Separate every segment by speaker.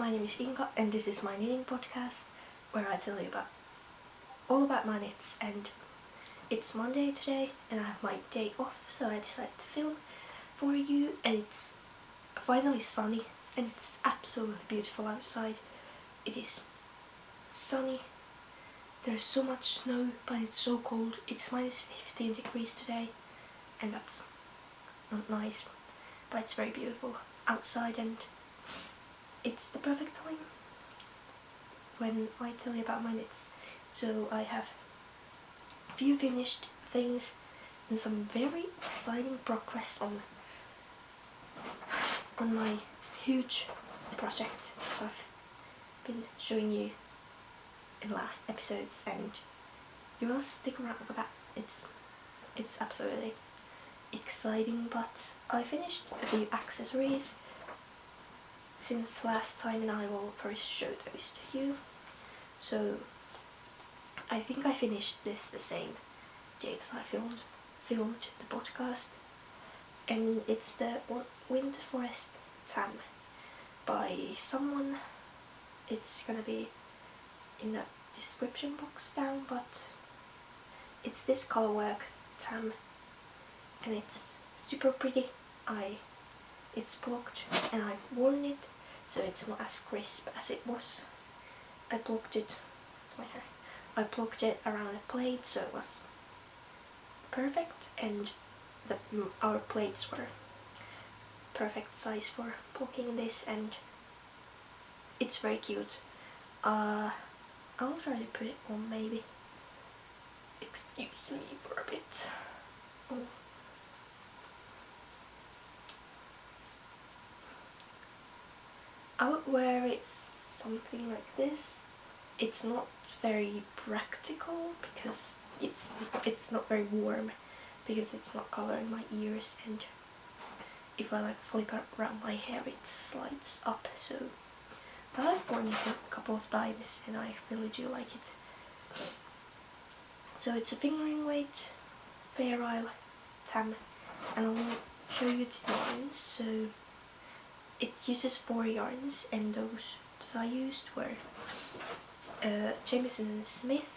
Speaker 1: my name is Inka and this is my knitting podcast where I tell you all about my knits. And it's Monday today and I have my day off, so I decided to film for you, and it's finally sunny and it's absolutely beautiful outside. It is sunny, there's so much snow but it's so cold. It's minus 15 degrees today and that's not nice, but it's very beautiful outside and it's the perfect time when I tell you about my knits. So I have a few finished things and some very exciting progress on my huge project that I've been showing you in last episodes, and you will stick around for that. It's absolutely exciting, but I finished a few accessories since last time and I will first show those to you. So I think I finished this the same day that I filmed the podcast, and it's the Windemere tam by someone. It's gonna be in the description box down, but it's this colorwork tam and it's super pretty. It's blocked and I've worn it, so it's not as crisp as it was. I blocked it, that's my hair. I blocked it around the plate so it was perfect, and our plates were perfect size for blocking this, and it's very cute. I'll try to put it on maybe. Excuse me for a bit. Oh. I would wear it something like this. It's not very practical because it's not very warm, because it's not covering my ears, and if I flip around my hair it slides up. So, but I've worn it a couple of times and I really do like it. So it's a fingering weight fair isle tam, and I'll show you the yarns. So it uses 4 yarns, and those that I used were Jamieson & Smith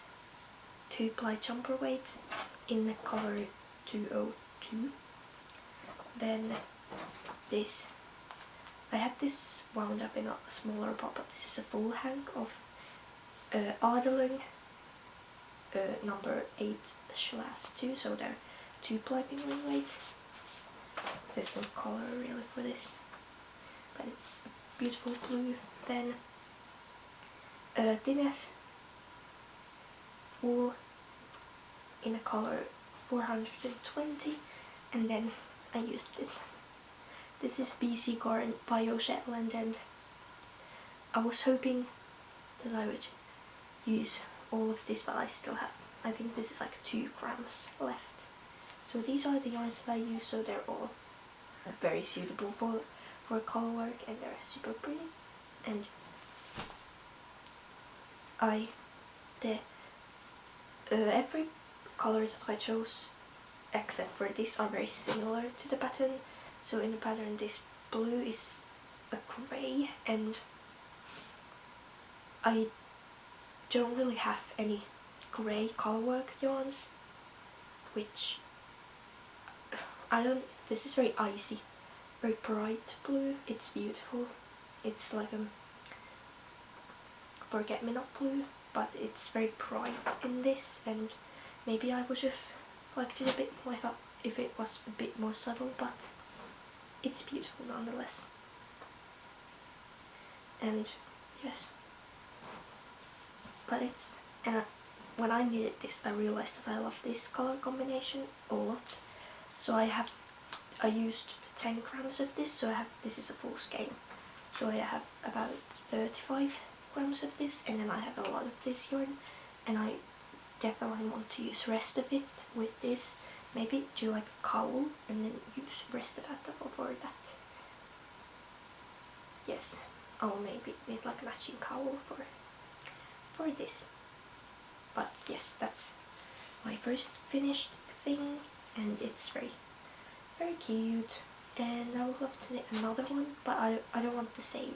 Speaker 1: 2-ply jumper weight in the color 202. Then this, I had this wound up in a smaller pot, but this is a full hang of Aade number 8/2, so they're 2-ply fingering weight. There's no color really for this, but it's a beautiful blue. Then Tinnes wool in a color 420, and then I used this. This is BC Garn Bio Shetland, and I was hoping that I would use all of this, but I still have, I think this is like 2 grams left. So these are the yarns that I use, so they're all very suitable for color work, and they're super pretty. And every color that I chose except for this are very similar to the pattern. So in the pattern this blue is a grey, and I don't really have any grey colorwork yarns, which this is very icy, very bright blue. It's beautiful. It's like a forget-me-not blue, but it's very bright in this, and maybe I would have liked it a bit more if it was a bit more subtle, but it's beautiful nonetheless. And yes, but when I knitted this I realized that I love this color combination a lot. So I used 10 grams of this, so this is a full scale, so I have about 35 grams of this, and then I have a lot of this yarn, and I definitely want to use rest of it with this. Maybe do like a cowl and then use rest of that for that. Yes, I'll maybe make like a matching cowl for this. But yes, that's my first finished thing, and it's very cute, and I would love to knit another one, but I don't want the same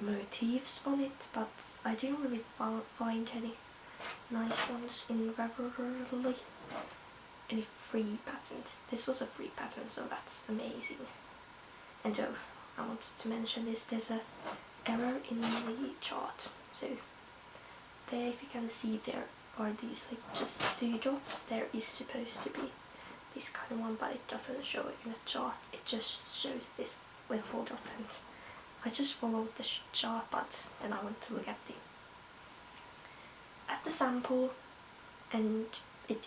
Speaker 1: motifs on it, but I didn't really find any nice ones in Ravelry. Any free patterns. This was a free pattern, so that's amazing. And I wanted to mention this, there's a error in the chart. So there, if you can see, there are these like just 2 dots. There is supposed to be this kind of one, but it doesn't show it in the chart. It just shows this little dot, and I just followed the chart, but then I went to look at the sample, and it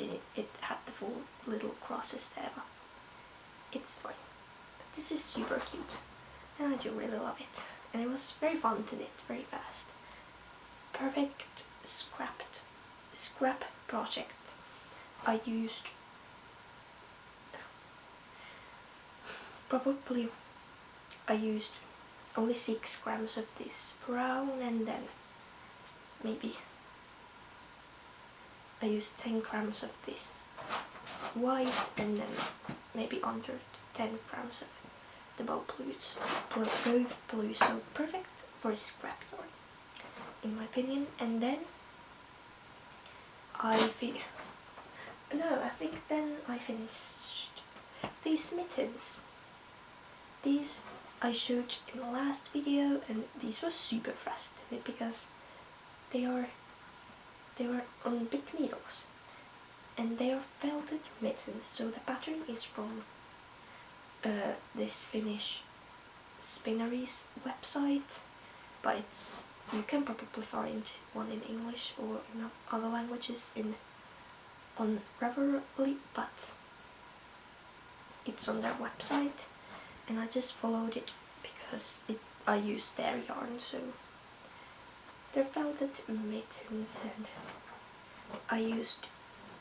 Speaker 1: had the full little crosses there, but it's fine. But this is super cute, and I do really love it. And it was very fun to knit, very fast. Perfect scrap project. I used only 6 grams of this brown, and then maybe I used 10 grams of this white, and then maybe under 10 grams of the both blues, so perfect for a scrap yarn, in my opinion. And then I think then I finished these mittens. These I showed in the last video, and these were super fast to knit because they were on big needles, and they are felted mittens. So the pattern is from this Finnish spinnery's website, but you can probably find one in English or in other languages on Ravelry, but it's on their website, and I just followed it because I used their yarn. So they're felted mittens, and I used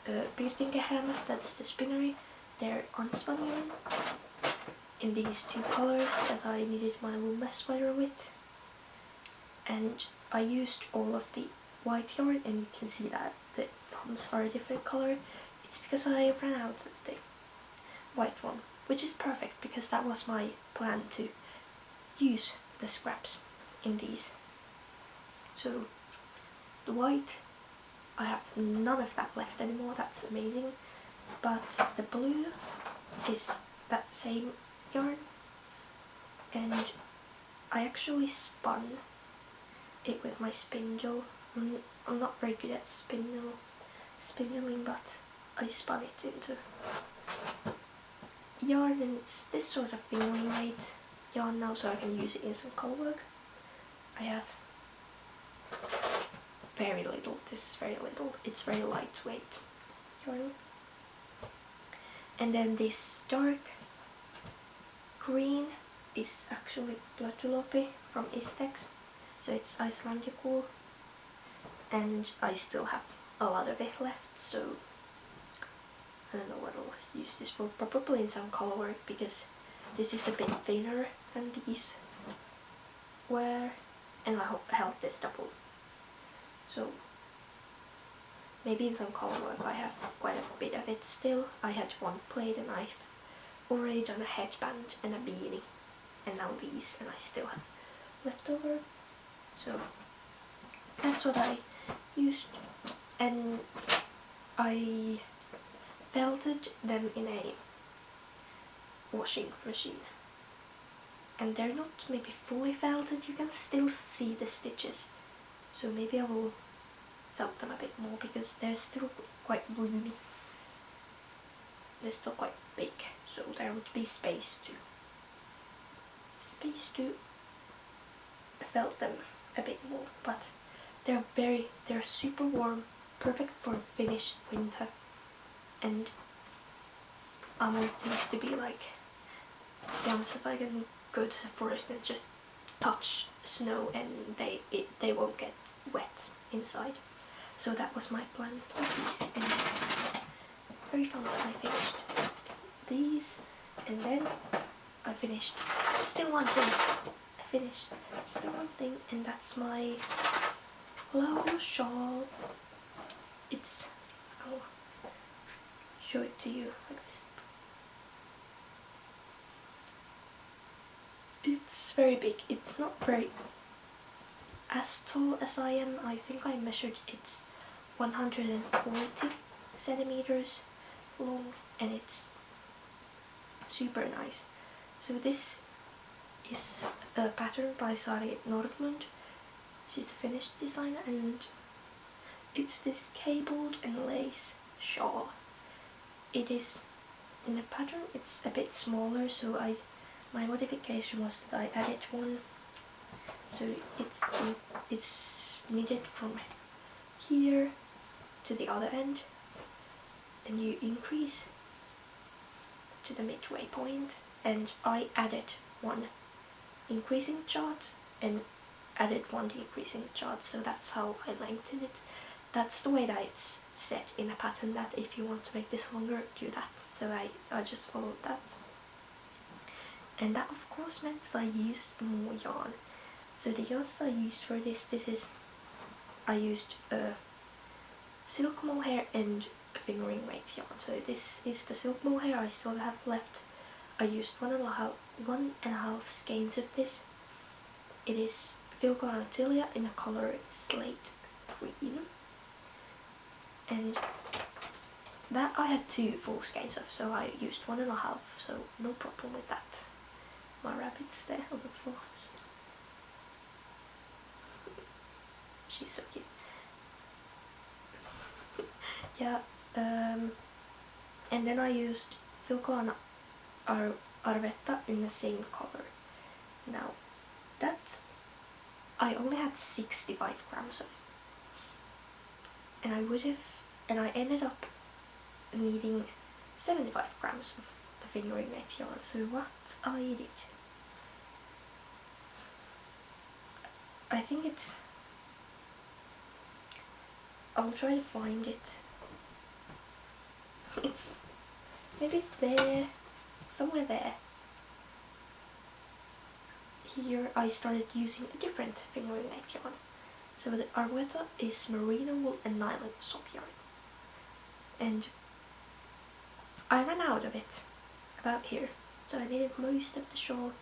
Speaker 1: Pirtin kehräämö, that's the spinnery, their unspun yarn, in these 2 colors that I knitted my Windemere sweater with. And I used all of the white yarn, and you can see that the thumbs are a different color. It's because I ran out of the white one, which is perfect because that was my plan, to use the scraps in these. So the white, I have none of that left anymore, that's amazing. But the blue is that same yarn, and I actually spun it with my spindle. I'm not very good at spindling, but I spun it into yarn, and it's this sort of feeling weight yarn now, so I can use it in some color work. I have very little, this is very little, it's very lightweight yarn. And then this dark green is actually Laulu from Istex, so it's Icelandic wool, and I still have a lot of it left, so I don't know what I'll use this for, probably in some color work, because this is a bit thinner than these were, and I held this double, so maybe in some color work I have quite a bit of it still. I had one plate, and I've already done a headband and a beanie, and now these, and I still have leftover. So that's what I used, and I felted them in a washing machine, and they're not maybe fully felted, you can still see the stitches, so maybe I will felt them a bit more because they're still quite roomy, they're still quite big, so there would be space to felt them a bit more. But they're super warm, perfect for Finnish winter, and I want these to be like ones that I can go to the forest and just touch snow and they won't get wet inside. So that was my plan with these, and very fast I finished these, and then I finished still one thing, and that's my Laulu shawl. I'll show it to you like this. It's very big, it's not very as tall as I am. I think I measured it's 140 centimeters long, and it's super nice. So this is a pattern by Sari Nordlund. She's a Finnish designer, and it's this cabled and lace shawl. It is in a pattern, it's a bit smaller, so my modification was that I added one. So it's knitted from here to the other end, and you increase to the midway point, and I added one increasing chart and added one decreasing chart, so that's how I lengthened it. That's the way that it's set in a pattern, that if you want to make this longer, do that. So I just followed that. And that of course meant that I used more yarn. So the yarns that I used for this is, I used silk mohair and fingering weight yarn. So this is the silk mohair I still have left. I used 1.5 skeins of this. It is Filcolana and Tilia in the color slate green. And that I had 2 full skeins of, so I used 1.5, so no problem with that. My rabbit's there on the floor. She's so cute. Yeah, and then I used Filcolana Arwetta in the same color. Now, that I only had 65 grams of, and I ended up needing 75 grams of the fingering weight yarn. So what I did, I think it's, I'll try to find it. It's maybe there, somewhere there. Here I started using a different fingering weight yarn. So the Arwetta is merino wool and nylon sock yarn. And I ran out of it about here. So I knitted most of the shawl,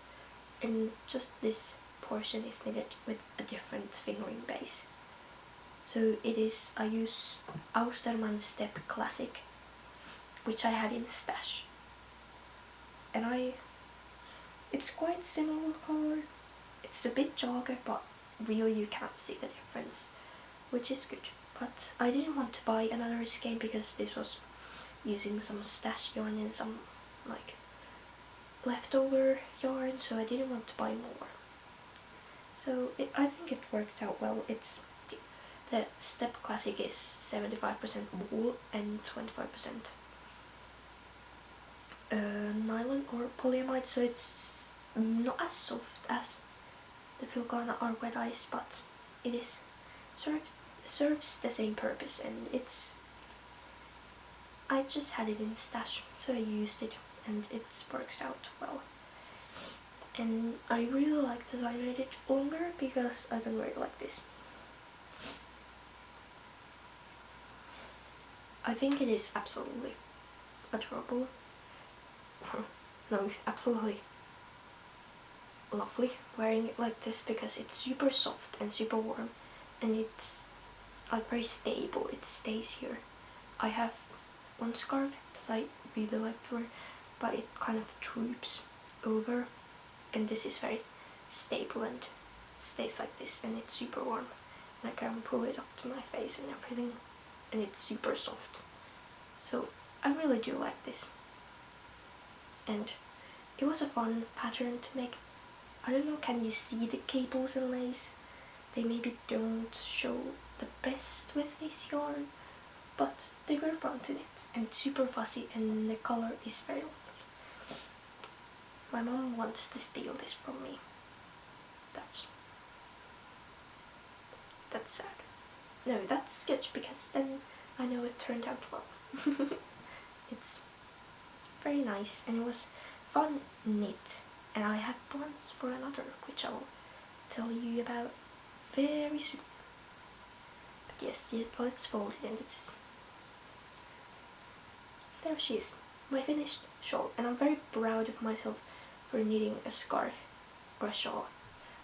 Speaker 1: and just this portion is knitted with a different fingering base. So it is, I use Austerman Step Classic, which I had in the stash. And it's quite similar color. It's a bit darker, but really you can't see the difference, which is good. But I didn't want to buy another skein because this was using some stash yarn and some like leftover yarn, so I didn't want to buy more. So I think it worked out well. It's the Step Classic is 75% wool and 25% nylon or polyamide, so it's not as soft as the Filcolana Arwetta is, but it is serves the same purpose, and I just had it in stash, so I used it, and it worked out well. And I really like that I made it longer because I can wear it like this. I think it is absolutely adorable. No, absolutely lovely wearing it like this because it's super soft and super warm, and it's like very stable. It stays here. I have one scarf that I really like to wear, but it kind of droops over, and this is very stable and stays like this, and it's super warm. And I can pull it up to my face and everything, and it's super soft. So I really do like this. And it was a fun pattern to make. I don't know, can you see the cables and lace? They maybe don't show the best with this yarn, but they were fun to knit and super fussy, and the color is very lovely. My mom wants to steal this from me. That's sad. No, that's good, because then I know it turned out well. It's very nice, and it was fun knit, and I have plans for another, which I will tell you about very soon. But yes, let's fold it into this. There she is, my finished shawl, and I'm very proud of myself for knitting a scarf or a shawl.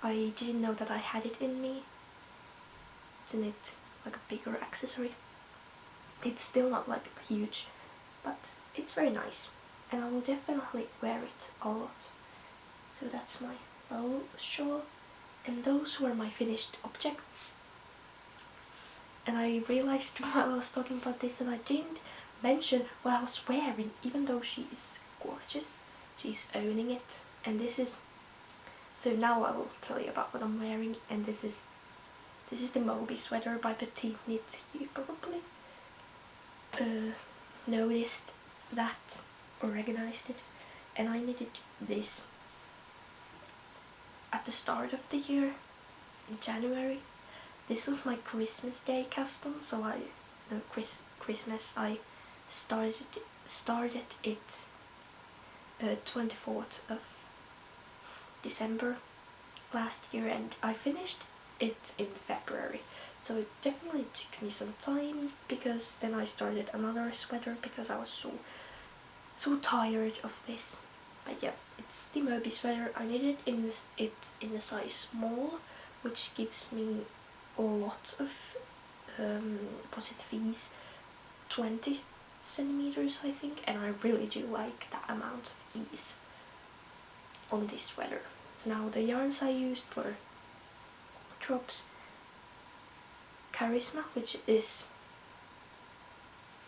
Speaker 1: I didn't know that I had it in me, to knit like a bigger accessory. It's still not like huge, but it's very nice, and I will definitely wear it a lot. So that's my Laulu shawl, and those were my finished objects. And I realized while I was talking about this that I didn't mention what I was wearing, even though she is gorgeous. She's owning it, and this is... So now I will tell you about what I'm wearing, and this is the Moby sweater by Petiteknit. You probably noticed that or recognized it, and I knitted this at the start of the year in January. This was my Christmas Day custom, so Christmas I started it 24th of December last year, and I finished it in February. So it definitely took me some time, because then I started another sweater because I was so tired of this. But yeah, it's the Moby sweater. I knitted it in the size small, which gives me a lot of positive ease, 20 centimeters I think, and I really do like that amount of ease on this sweater. Now the yarns I used were Drops Charisma, which is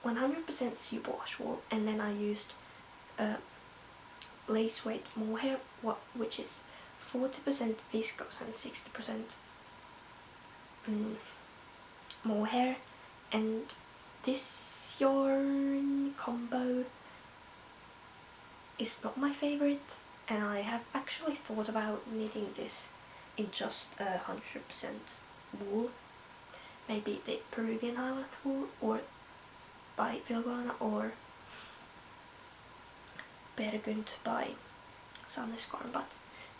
Speaker 1: 100% superwash wool, and then I used lace weight mohair, which is 40% viscose and 60% mohair. And this yarn combo is not my favorite, and I have actually thought about knitting this in just 100% wool, maybe the Peruvian Highland wool, or by Filcolana, or Bergund by Sari Nordlund. But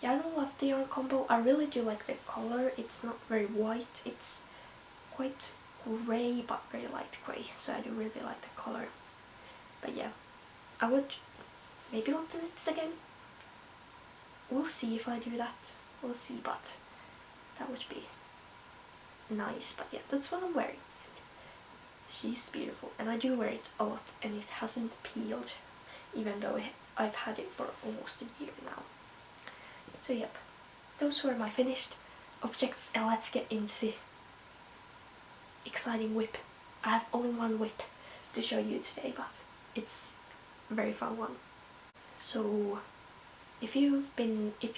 Speaker 1: yeah, I don't love the yarn combo. I really do like the color. It's not very white, it's quite grey, but very light grey, so I do really like the color. But yeah, I would maybe want to knit this again. We'll see if I do that. We'll see, but that would be nice. But yeah, that's what I'm wearing. She's beautiful, and I do wear it a lot, and it hasn't peeled, even though I've had it for almost a year now. So yep, those were my finished objects, and let's get into the exciting whip. I have only one whip to show you today, but it's a very fun one. So if you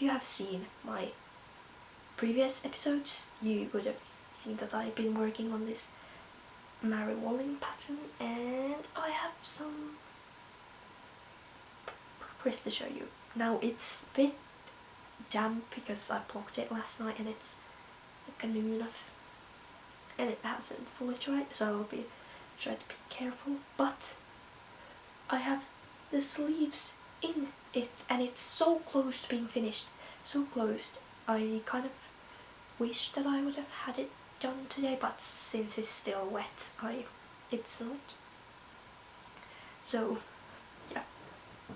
Speaker 1: have seen my previous episodes, you would have seen that I've been working on this Wallin pattern, and I have some press to show you. Now it's a bit damp because I blocked it last night, and it's like a noon of, and it hasn't fully dried, so I will try to be careful. But I have the sleeves in it, and it's so close to being finished, so close. I kind of wish that I would have had it done today, but since it's still wet, it's not. So yeah,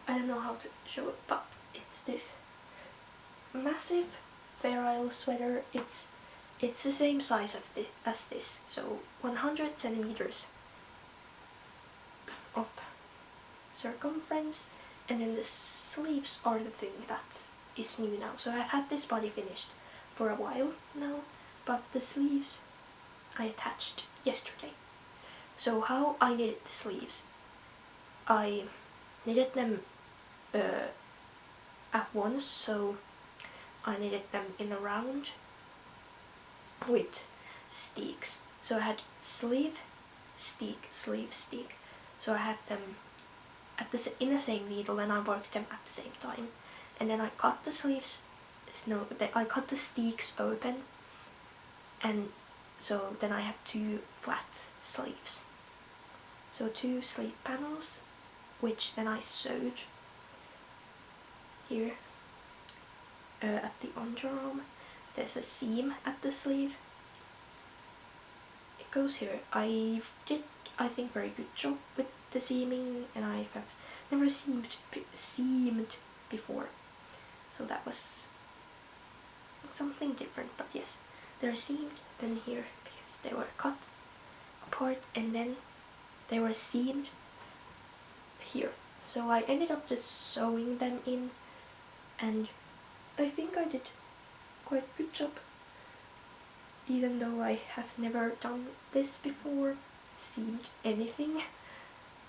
Speaker 1: I don't know how to show it, but it's this massive virile sweater. It's the same size as this, so 100 centimeters of circumference, and then the sleeves are the thing that is new now. So I've had this body finished for a while now, but the sleeves I attached yesterday. So how I knitted the sleeves, I knitted them at once, so I knitted them in a round with steeks. So I had sleeve, steek, sleeve, steek. So I had them in the same needle, and I worked them at the same time. And then I cut the sleeves, I cut the steeks open, and so then I have two flat sleeves. So two sleeve panels, which then I sewed here at the underarm. There's a seam at the sleeve. It goes here. I did, I think, very good job with the seaming, and I have never seamed before, so that was something different. But yes, they're seamed then here because they were cut apart and then they were seamed here. So I ended up just sewing them in, and I think I did quite a good job, even though I have never done this before, seamed anything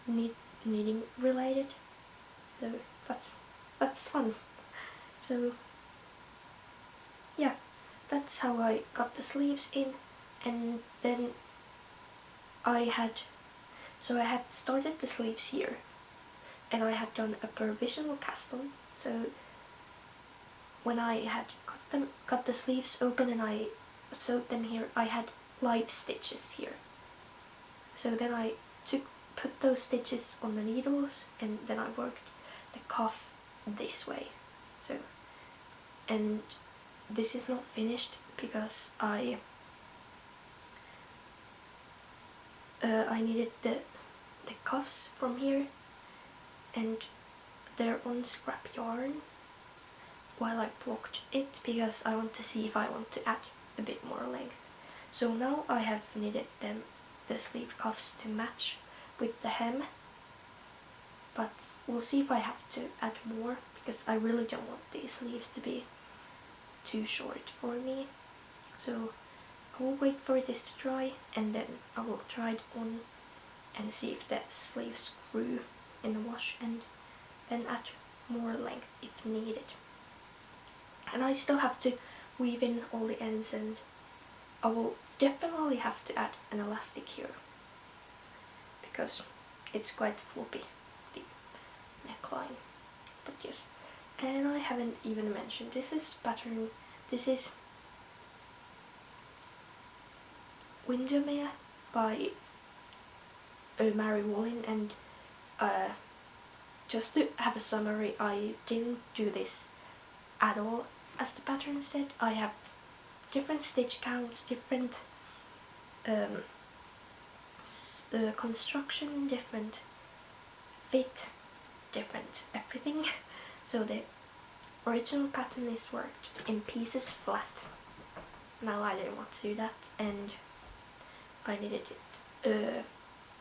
Speaker 1: knitting related. So that's fun. So yeah, that's how I got the sleeves in. And then I had started the sleeves here, and I had done a provisional cast on. So when I had cut the sleeves open and I sewed them here, I had live stitches here. So then I put those stitches on the needles, and then I worked the cuff this way. So, and this is not finished because I needed the cuffs from here, and they're on scrap yarn while I blocked it, because I want to see if I want to add a bit more length. So now I have knitted the sleeve cuffs to match with the hem, but we'll see if I have to add more, because I really don't want these sleeves to be too short for me. So I will wait for this to dry, and then I will try it on and see if the sleeves grew in the wash, and then add more length if needed. And I still have to weave in all the ends, and I will definitely have to add an elastic here, because it's quite floppy, the neckline. But yes, and I haven't even mentioned, this is Windemere by Wallin, and just to have a summary, I didn't do this at all as the pattern said. I have different stitch counts, different construction, different fit, different everything. So the original pattern is worked in pieces flat. Now I didn't want to do that, and I knitted it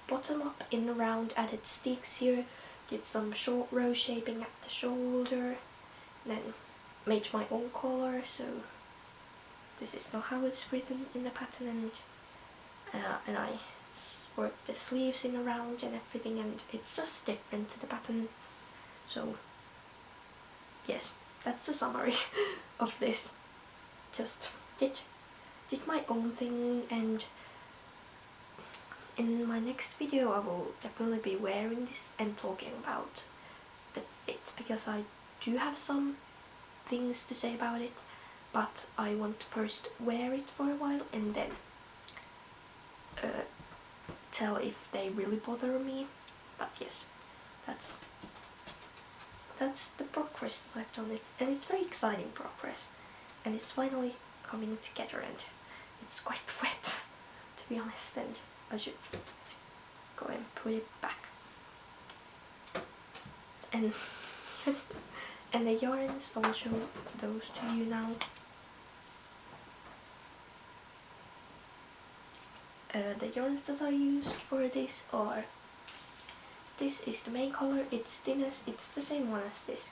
Speaker 1: bottom up in the round, added sticks here, did some short row shaping at the shoulder, then made my own collar. So this is not how it's written in the pattern, and I worked the sleeves in a round and everything, and it's just different to the pattern. So yes, that's a summary of this. Just did my own thing, and in my next video I will definitely be wearing this and talking about the fit, because I do have some things to say about it, but I want to first wear it for a while and then tell if they really bother me. But yes, that's the progress that I've done, and it's very exciting progress, and it's finally coming together, and it's quite wet, to be honest, and I should go and put it back. And and the yarns, I will show those to you now. The yarns that I used for this are, this is the main color, it's thinness, it's the same one as this.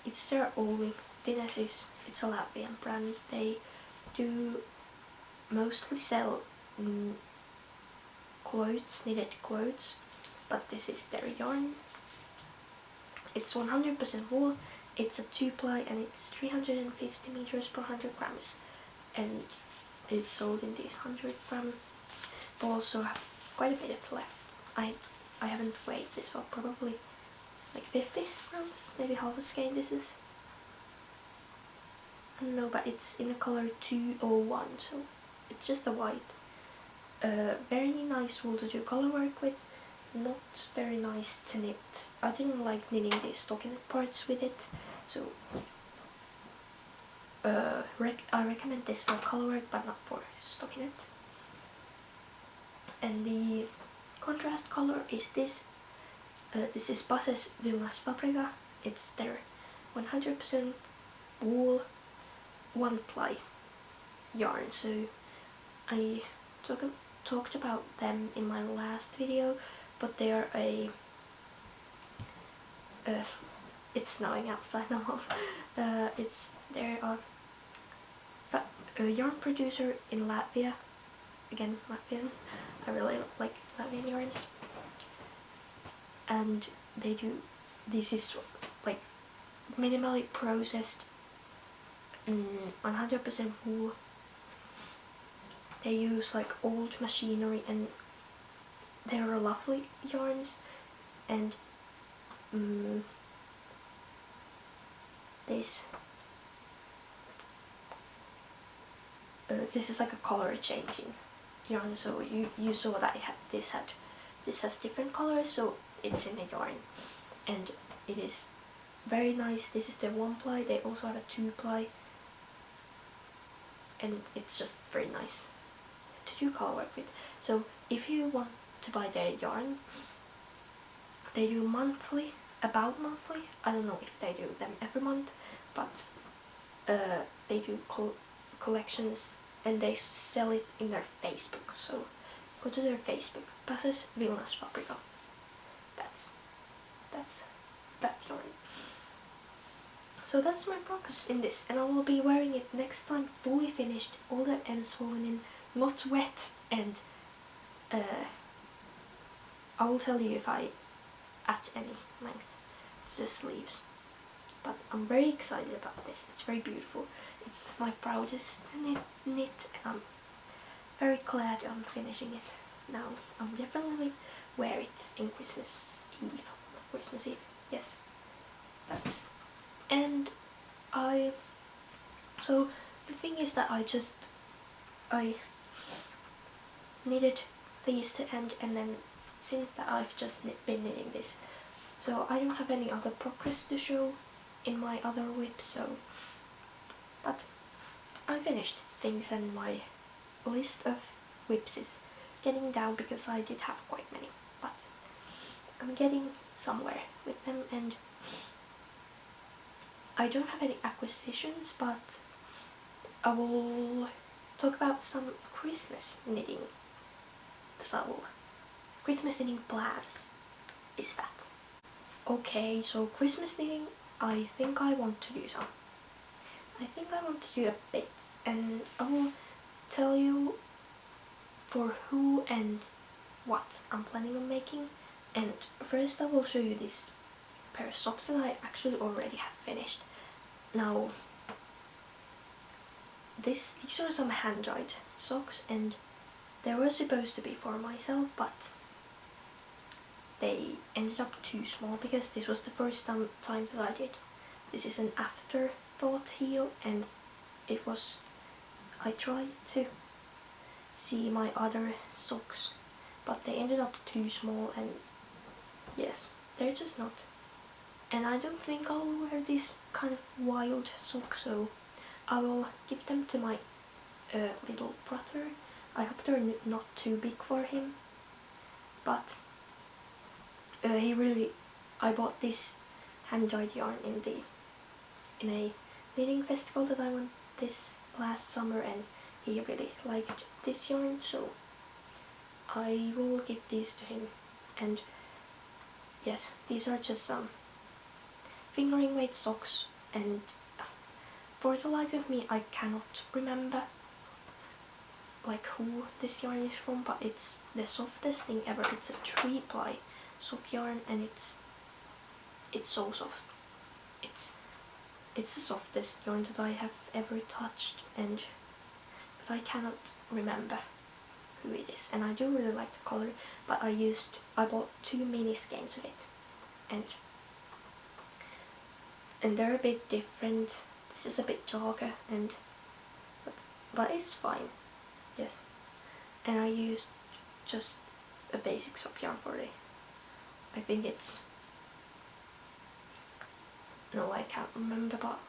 Speaker 1: It's their only thinness, it's a Latvian brand. They do mostly sell clothes, knitted clothes, but this is their yarn. It's 100% wool, it's a 2-ply, and it's 350 meters per 100 grams, and it's sold in these 100-gram balls, so I have quite a bit left. I haven't weighed this, but probably like 50 grams, maybe half a skein this is. I don't know, but it's in the color 201, so it's just a white. Very nice wool to do color work with, not very nice to knit. I didn't like knitting the stockinette parts with it, so I recommend this for color work but not for stockinette. And the contrast color is this. This is BC's Vilnas fabrika. It's their 100% wool 1-ply yarn, so I talked about them in my last video, but they are it's snowing outside now. They are a yarn producer in Latvia. Again, Latvian. I really like Latvian yarns. And they do, this is like minimally processed 100% wool. They use like old machinery and they are lovely yarns, and this is like a color changing yarn, so you saw that this has different colors, so it's in the yarn, and it is very nice. This is the 1-ply, they also have a 2-ply, and it's just very nice to do color work with. So if you want to buy their yarn, they do monthly, about monthly. I don't know if they do them every month, but they do collections, and they sell it in their Facebook. So go to their Facebook, Passes Vilnas Fabrika. That's that yarn. So that's my progress in this, and I will be wearing it next time fully finished, all the ends woven in, not wet, and I will tell you if I add any length to the sleeves. But I'm very excited about this. It's very beautiful. It's my proudest knit, and I'm very glad I'm finishing it now. I'll definitely wear it in Christmas Eve. Christmas Eve, yes. That's... And so the thing is that I knitted these to end, and then since that I've just been knitting this, so I don't have any other progress to show in my other whips. So, but I finished things, and my list of whips is getting down because I did have quite many, but I'm getting somewhere with them, and I don't have any acquisitions, but I will talk about some Christmas knitting. Christmas knitting plans is that. Okay, so Christmas knitting, I think I want to do some. I think I want to do a bit, and I will tell you for who and what I'm planning on making. And first I will show you this pair of socks that I actually already have finished. Now, these are some hand-dyed socks, and they were supposed to be for myself, but they ended up too small because this was the first time that I did. This is an afterthought heel, and I tried to see my other socks, but they ended up too small, and yes, they're just not. And I don't think I'll wear this kind of wild socks, so I will give them to my little brother. I hope they're not too big for him, but I bought this hand-dyed yarn in a knitting festival that I went this last summer, and he really liked this yarn, so I will give these to him. And yes, these are just some fingering weight socks, and for the life of me I cannot remember like who this yarn is from, but it's the softest thing ever. It's a 3-ply sock yarn, and it's so soft. It's the softest yarn that I have ever touched, but I cannot remember who it is. And I do really like the color, but I bought 2 mini skeins of it, and they're a bit different. This is a bit darker, but it's fine. Yes, and I used just a basic sock yarn for it. I think it's... No, I can't remember, but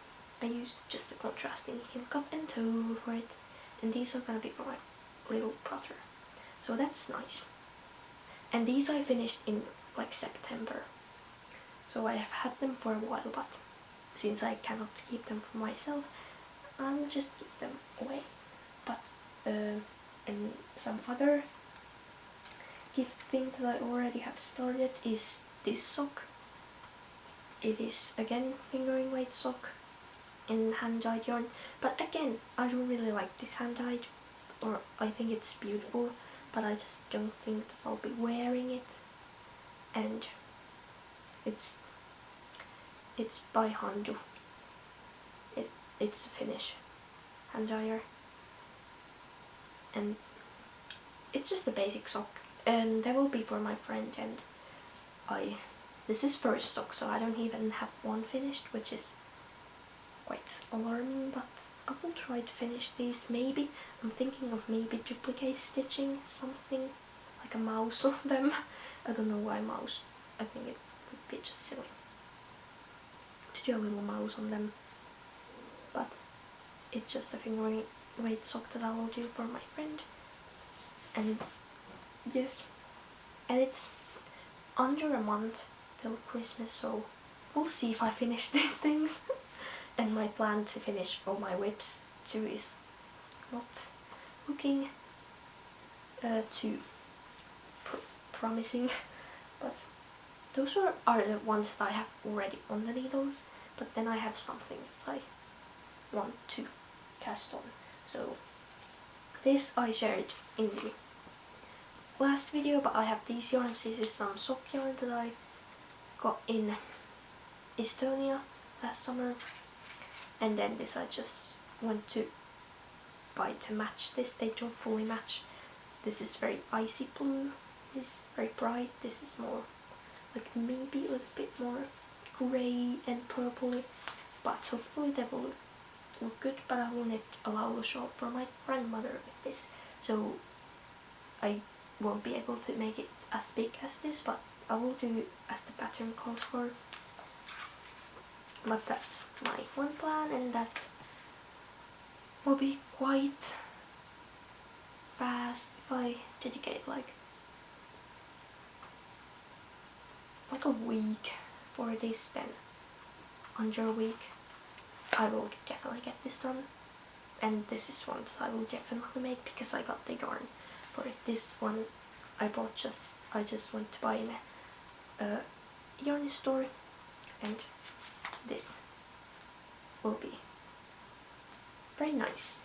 Speaker 1: I used just a contrasting Inka and toe for it, and these are gonna be for my little brother. So that's nice. And these I finished in like September. So I have had them for a while, but since I cannot keep them for myself, I will just give them away. But And some other gift thing that I already have started is this sock. It is again fingering weight sock in hand-dyed yarn, but again I don't really like this hand-dyed, or I think it's beautiful, but I just don't think that I'll be wearing it. And it's by Handu. It's a Finnish hand dyer, and it's just a basic sock, and that will be for my friend. And this is first sock, so I don't even have one finished, which is quite alarming, but I will try to finish these. Maybe I'm thinking of maybe duplicate stitching something like a mouse on them. I don't know why mouse. I think it would be just silly to do a little mouse on them, but it's just a fingering weight sock that I will do for my friend. And yes, and it's under a month till Christmas, so we'll see if I finish these things. And my plan to finish all my whips too is not looking too promising, but those are the ones that I have already on the needles, but then I have something that I want to cast on. So this I shared in the last video, but I have these yarns. This is some sock yarn that I got in Estonia last summer, and then this I just went to buy to match this. They don't fully match. This is very icy blue, this is very bright, this is more like maybe a little bit more grey and purpley, but hopefully they will look good. But I will knit a Laulu shawl for my grandmother with this, so I won't be able to make it as big as this, but I will do as the pattern calls for. But that's my one plan, and that will be quite fast if I dedicate like a week for this. Then under a week I will definitely get this done. And this is one that I will definitely make because I got the yarn for it. This one I just went to buy in a yarn store, and this will be very nice.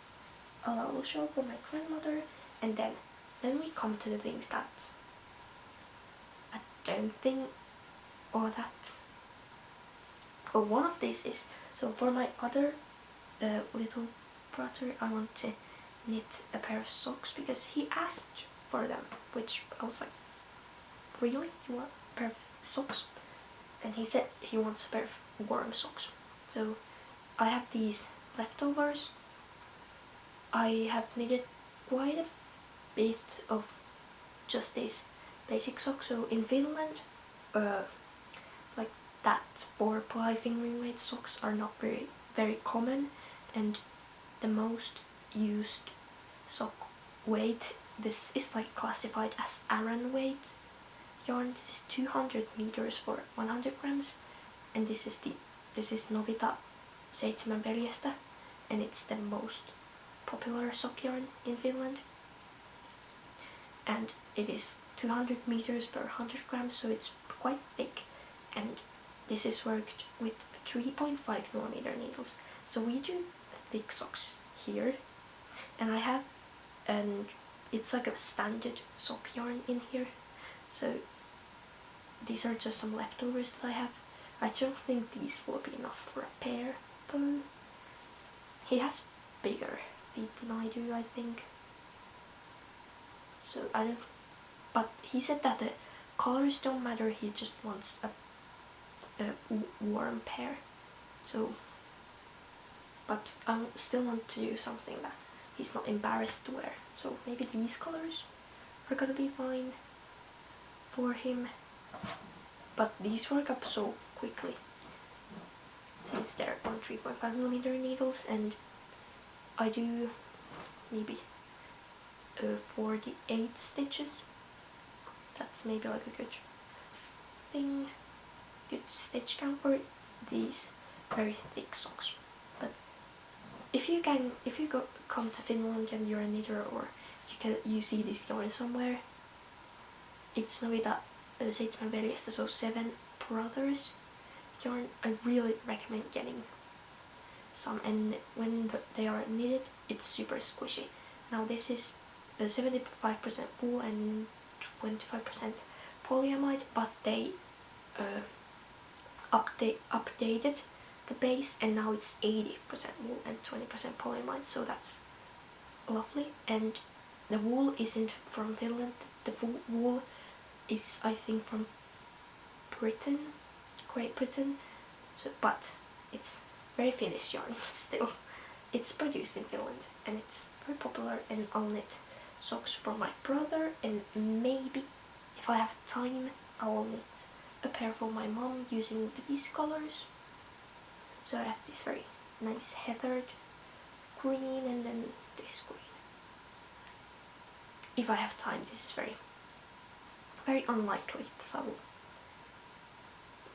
Speaker 1: A Laulu shawl for my grandmother. And then we come to the things that I don't think, or that, but one of these is, so for my other little brother I want to knit a pair of socks because he asked for them, which I was like, really? You want a pair of socks? And he said he wants a pair of warm socks. So I have these leftovers. I have knitted quite a bit of just these basic socks. So in Finland, like that 4-ply fingering weight socks are not very common, and the most used sock weight, this is like classified as Aran weight yarn. This is 200 meters for 100 grams, and this is Novita 7 veljestä, and it's the most popular sock yarn in Finland. And it is 200 meters per 100 grams, so it's quite thick, and this is worked with 3.5mm needles. So we do thick socks here, and it's like a standard sock yarn in here. So these are just some leftovers that I have. I don't think these will be enough for a pair, though. He has bigger feet than I do, I think. So I don't, but he said that the colors don't matter, he just wants a warm pair. So, but I still want to do something that he's not embarrassed to wear. So maybe these colors are gonna be fine for him. But these work up so quickly since they're on 3.5mm needles, and I do maybe 48 stitches. That's maybe like a good stitch count for these very thick socks. But if you come to Finland and you're a knitter, or you see this yarn somewhere, it's Novita Seitsemän veljestä, so 7 brothers yarn. I really recommend getting some, and when they are knitted, it's super squishy. Now this is 75% wool and 25% polyamide, but they updated the base, and now it's 80% wool and 20% polyamide, so that's lovely. And the wool isn't from Finland, the wool is, I think, from Britain, Great Britain, so, but it's very Finnish yarn still. It's produced in Finland and it's very popular, and I'll knit socks for my brother, and maybe if I have time I will knit a pair for my mom using these colors. So I have this very nice heathered green and then this green. If I have time, this is very unlikely that I will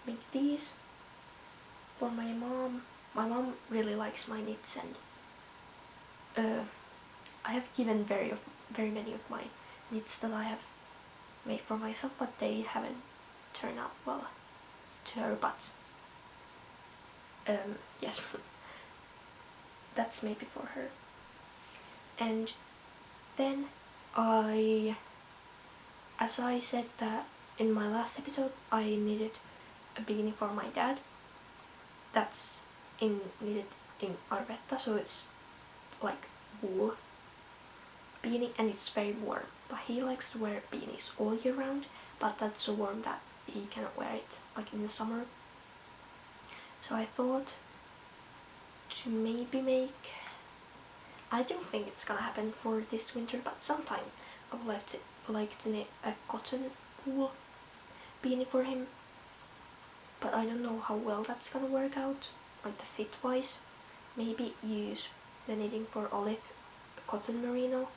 Speaker 1: make these for my mom. My mom really likes my knits, and I have given very many of my knits that I have made for myself, but they haven't turned out well to her, but yes, that's maybe for her. And then as I said that in my last episode, I knitted a beanie for my dad. That's knitted in Arwetta, so it's like wool beanie, and it's very warm. But he likes to wear beanies all year round, but that's so warm that he cannot wear it like in the summer. So I thought to maybe make, I don't think it's gonna happen for this winter, but sometime I would like to knit a cotton wool beanie for him. But I don't know how well that's gonna work out, like the fit wise. Maybe use the knitting for olive cotton merino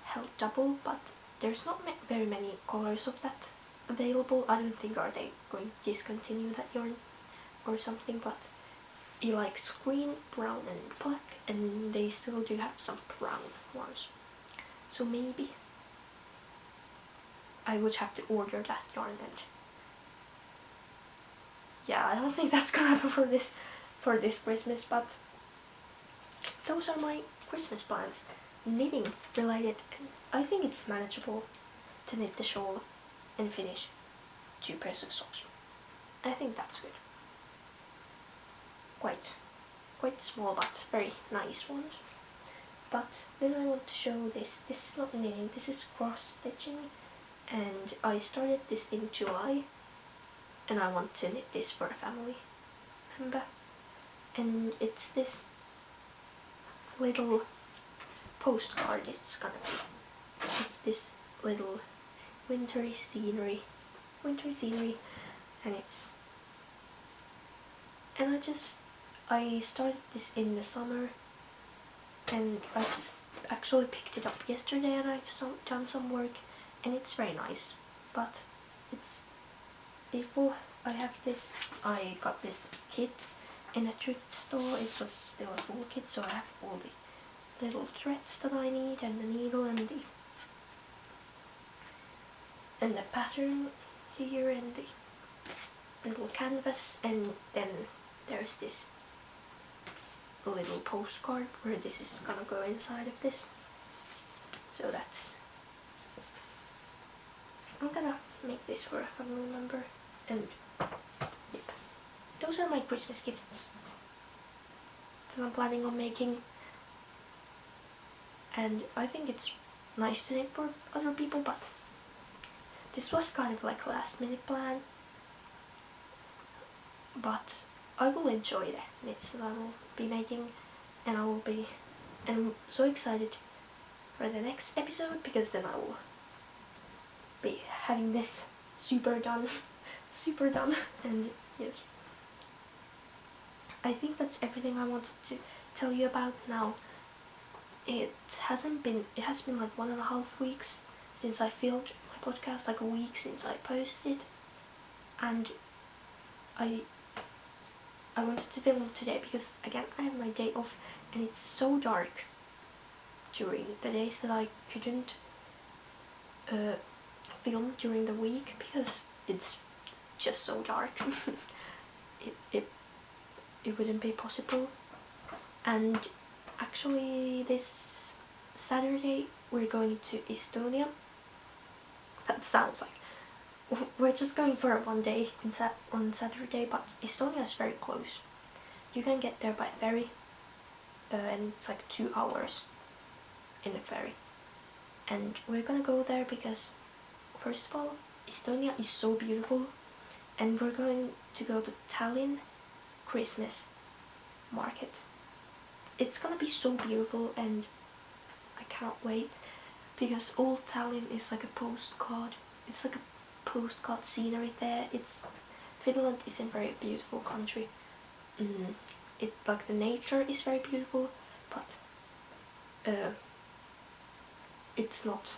Speaker 1: held double, but there's not very many colors of that available. I don't think are they going to discontinue that yarn or something, but he likes green, brown and black, and they still do have some brown ones. So maybe I would have to order that yarn, and yeah, I don't think that's gonna happen for this Christmas, but those are my Christmas plans, knitting related, and I think it's manageable to knit the shawl and finish 2 pairs of socks. I think that's good. Quite small but very nice ones. But then I want to show this. This is not knitting, this is cross stitching, and I started this in July, and I want to knit this for a family member. And it's this little postcard it's gonna be. It's this little winter scenery, and I started this in the summer, and I just actually picked it up yesterday, and I've done some work, and it's very nice. But I got this kit in a thrift store. It was still a full kit, so I have all the little threads that I need, and the needle, and the pattern here, and the little canvas, and then there's this little postcard where this is gonna go inside of this. So I'm gonna make this for a family member, and yep. Those are my Christmas gifts that I'm planning on making, and I think it's nice to knit for other people, but this was kind of like a last minute plan. But I will enjoy the knits that I will be making, and I'm so excited for the next episode, because then I will be having this super done, and yes. I think that's everything I wanted to tell you about now. It has been like 1.5 weeks since I filmed my podcast, like a week since I posted, and I wanted to film today because again I have my day off, and it's so dark during the days that I couldn't film during the week because it's just so dark. it wouldn't be possible. And actually this Saturday we're going to Estonia. That sounds like we're just going for one day on Saturday, but Estonia is very close. You can get there by ferry, and it's like 2 hours in the ferry. And we're gonna go there because, first of all, Estonia is so beautiful, and we're going to go to Tallinn Christmas market. It's gonna be so beautiful and I cannot wait, because old Tallinn is like a postcard. It's like a postcard scenery there. Finland is a very beautiful country. Like the nature is very beautiful, but it's not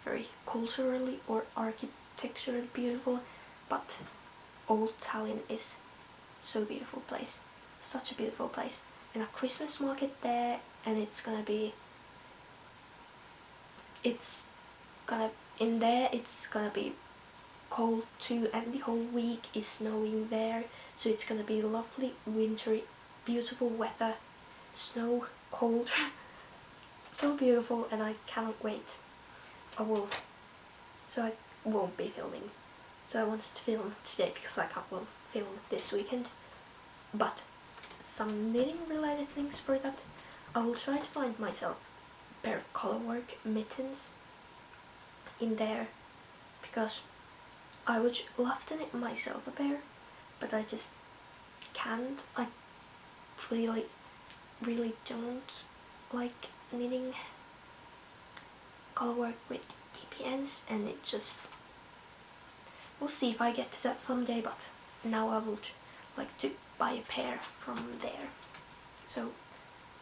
Speaker 1: very culturally or architecturally beautiful. But old Tallinn is so beautiful place, such a beautiful place, and a Christmas market there, and it's gonna be cold too, and the whole week is snowing there, so it's gonna be lovely wintry beautiful weather, snow, cold. So beautiful, and I cannot wait. I won't be filming, so I wanted to film today because I can't film this weekend, but some knitting related things for that. I will try to find myself a pair of colorwork mittens in there, because I would love to knit myself a pair, but I just can't. I really don't like knitting colorwork with DPNs, and it just, we'll see if I get to that someday, but now I would like to buy a pair from there. So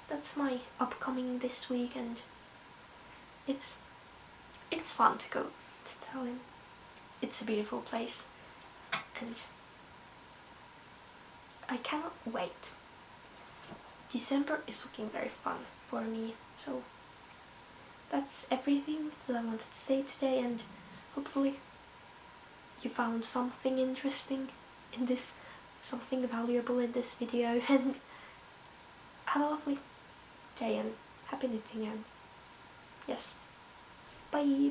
Speaker 1: that's my upcoming this week, and it's fun to go to Tallinn. It's a beautiful place, and I cannot wait. December is looking very fun for me, so that's everything that I wanted to say today, and hopefully you found something interesting in this, something valuable in this video, and have a lovely day and happy knitting, and yes, bye!